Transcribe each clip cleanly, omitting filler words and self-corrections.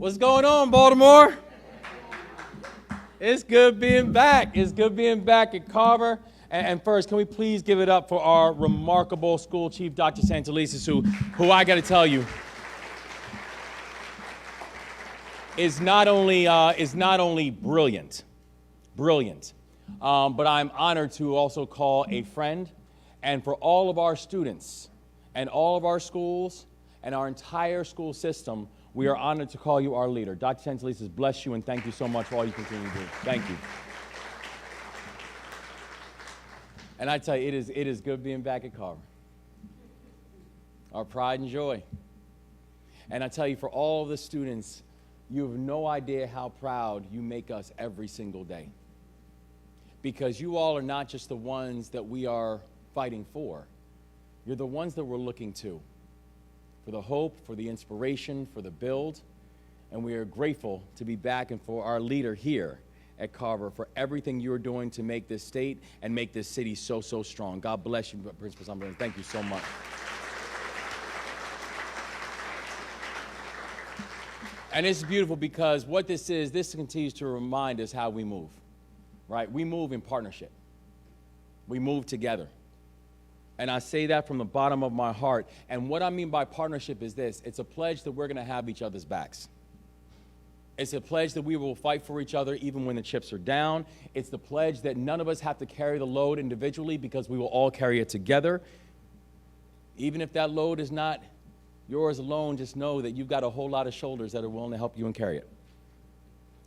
What's going on, Baltimore? It's good being back. It's good being back at Carver. And first, can we please give it up for our remarkable school chief, Dr. Santelises, who I got to tell you, is not only brilliant, but I'm honored to also call a friend. And for all of our students and all of our schools and our entire school system, we are honored to call you our leader. Dr. Santelises, bless you and thank you so much for all you continue to do. Thank you. And I tell you, it is good being back at Carver. Our pride and joy. And I tell you, for all of the students, you have no idea how proud you make us every single day. Because you all are not just the ones that we are fighting for. You're the ones that we're looking to. For the hope, for the inspiration, for the build. And we are grateful to be back and for our leader here at Carver for everything you're doing to make this state and make this city so, so strong. God bless you, Principal Summerlin. Thank you so much. And it's beautiful because what this continues to remind us how we move, right? We move in partnership. We move together. And I say that from the bottom of my heart. And what I mean by partnership is this. It's a pledge that we're going to have each other's backs. It's a pledge that we will fight for each other even when the chips are down. It's the pledge that none of us have to carry the load individually because we will all carry it together. Even if that load is not yours alone, just know that you've got a whole lot of shoulders that are willing to help you and carry it.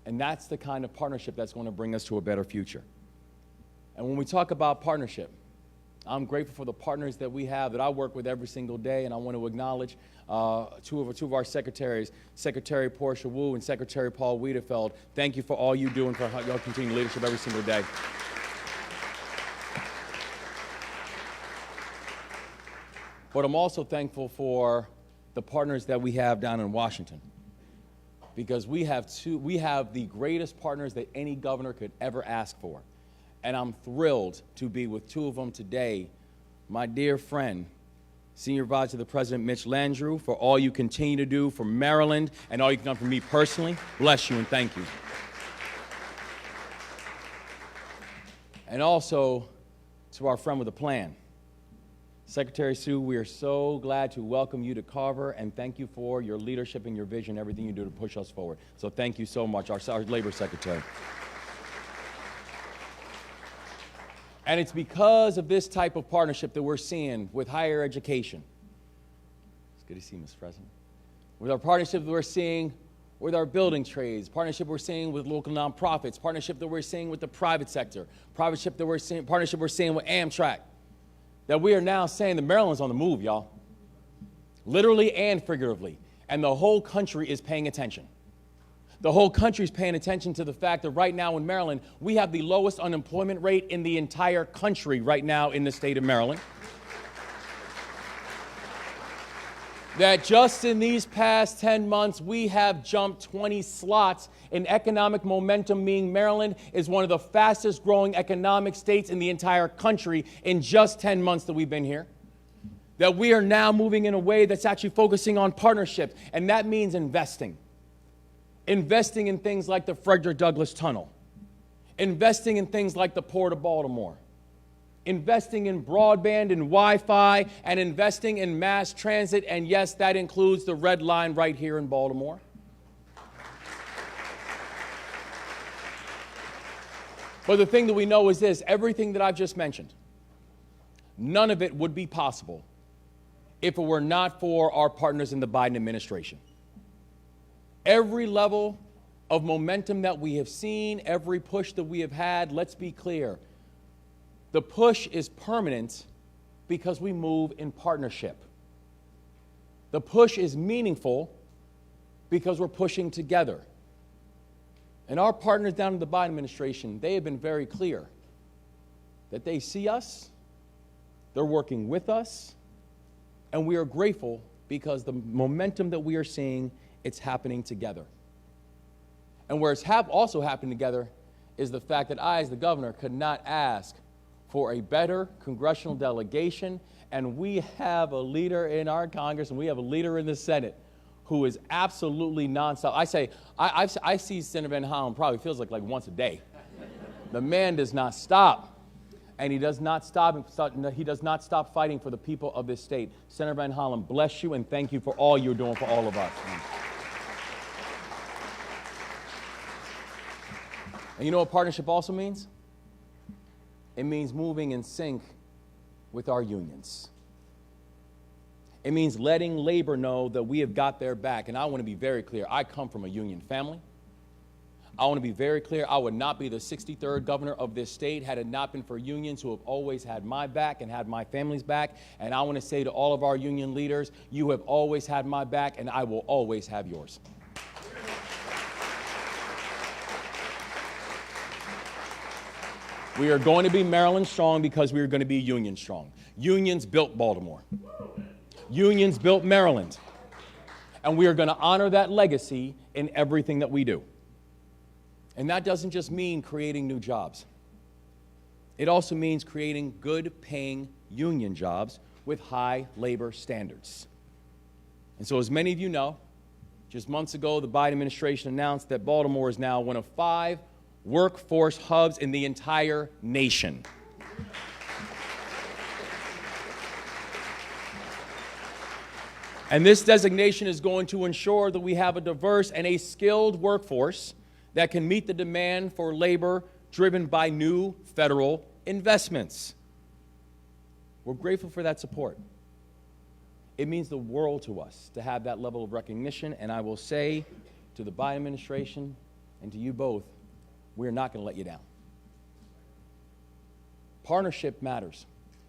And that's the kind of partnership that's going to bring us to a better future. And when we talk about partnership, I'm grateful for the partners that we have that I work with every single day, and I want to acknowledge two of our secretaries, Secretary Portia Wu and Secretary Paul Wiedefeld. Thank you for all you do and for your continued leadership every single day. But I'm also thankful for the partners that we have down in Washington, because we have the greatest partners that any governor could ever ask for. And I'm thrilled to be with two of them today. My dear friend, Senior Advisor to the President, Mitch Landrieu, for all you continue to do for Maryland and all you can do for me personally. Bless you and thank you. And also to our friend with a plan. Secretary Sue, we are so glad to welcome you to Carver and thank you for your leadership and your vision, everything you do to push us forward. So thank you so much, our Labor Secretary. And it's because of this type of partnership that we're seeing with higher education. It's good to see you, Ms. President. With our partnership that we're seeing with our building trades, partnership we're seeing with local nonprofits, partnership that we're seeing with the private sector, partnership we're seeing with Amtrak, that we are now saying that Maryland's on the move, y'all. Literally and figuratively. And the whole country is paying attention. The whole country is paying attention to the fact that right now in Maryland, we have the lowest unemployment rate in the entire country right now in the state of Maryland. That just in these past 10 months, we have jumped 20 slots in economic momentum, meaning Maryland is one of the fastest growing economic states in the entire country in just 10 months that we've been here. That we are now moving in a way that's actually focusing on partnership, and that means investing. Investing in things like the Frederick Douglass Tunnel, investing in things like the Port of Baltimore, investing in broadband and Wi-Fi, and investing in mass transit, and yes, that includes the Red Line right here in Baltimore. But the thing that we know is this, everything that I've just mentioned, none of it would be possible if it were not for our partners in the Biden administration. Every level of momentum that we have seen, every push that we have had, let's be clear. The push is permanent because we move in partnership. The push is meaningful because we're pushing together. And our partners down in the Biden administration, they have been very clear that they see us, they're working with us, and we are grateful because the momentum that we are seeing, it's happening together. And where it's also happening together is the fact that I, as the governor, could not ask for a better congressional delegation, and we have a leader in our Congress and we have a leader in the Senate who is absolutely nonstop. I see Senator Van Hollen probably feels like once a day. The man does not stop. And he does not stop fighting for the people of this state. Senator Van Hollen, bless you and thank you for all you're doing for all of us. And you know what partnership also means? It means moving in sync with our unions. It means letting labor know that we have got their back. And I want to be very clear. I come from a union family. I want to be very clear. I would not be the 63rd governor of this state had it not been for unions who have always had my back and had my family's back. And I want to say to all of our union leaders, you have always had my back and I will always have yours. We are going to be Maryland strong because we are going to be union strong. Unions built Baltimore. Unions built Maryland. And we are going to honor that legacy in everything that we do. And that doesn't just mean creating new jobs. It also means creating good-paying union jobs with high labor standards. And so as many of you know, just months ago, the Biden administration announced that Baltimore is now one of 5 workforce hubs in the entire nation. And this designation is going to ensure that we have a diverse and a skilled workforce that can meet the demand for labor driven by new federal investments. We're grateful for that support. It means the world to us to have that level of recognition, and I will say to the Biden administration and to you both, we're not going to let you down. Partnership matters,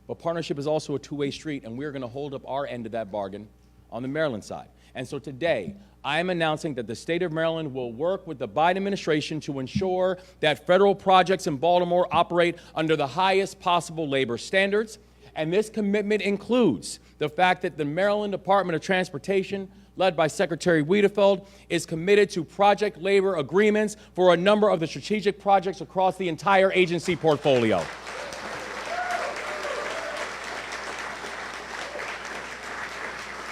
but partnership is also a two-way street, and we're going to hold up our end of that bargain on the Maryland side. And so today, I am announcing that the state of Maryland will work with the Biden administration to ensure that federal projects in Baltimore operate under the highest possible labor standards. And this commitment includes the fact that the Maryland Department of Transportation, led by Secretary Wiedefeld, is committed to project labor agreements for a number of the strategic projects across the entire agency portfolio.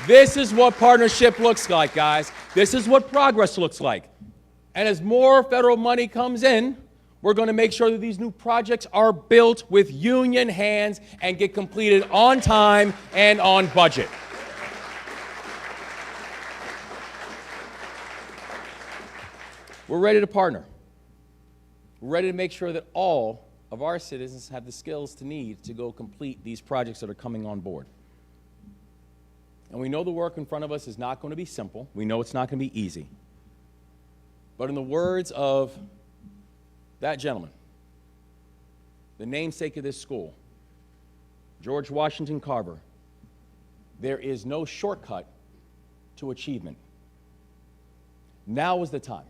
This is what partnership looks like, guys. This is what progress looks like. And as more federal money comes in, we're going to make sure that these new projects are built with union hands and get completed on time and on budget. We're ready to partner. We're ready to make sure that all of our citizens have the skills to need to go complete these projects that are coming on board. And we know the work in front of us is not going to be simple. We know it's not going to be easy. But in the words of that gentleman, the namesake of this school, George Washington Carver, there is no shortcut to achievement. Now is the time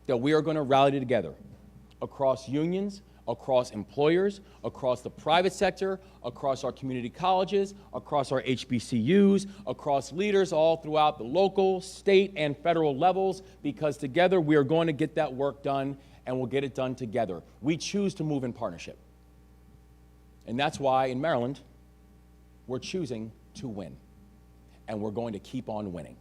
that we are going to rally together across unions, across employers, across the private sector, across our community colleges, across our HBCUs, across leaders all throughout the local, state, and federal levels, because together we are going to get that work done, and we'll get it done together. We choose to move in partnership. And that's why in Maryland, we're choosing to win. And we're going to keep on winning.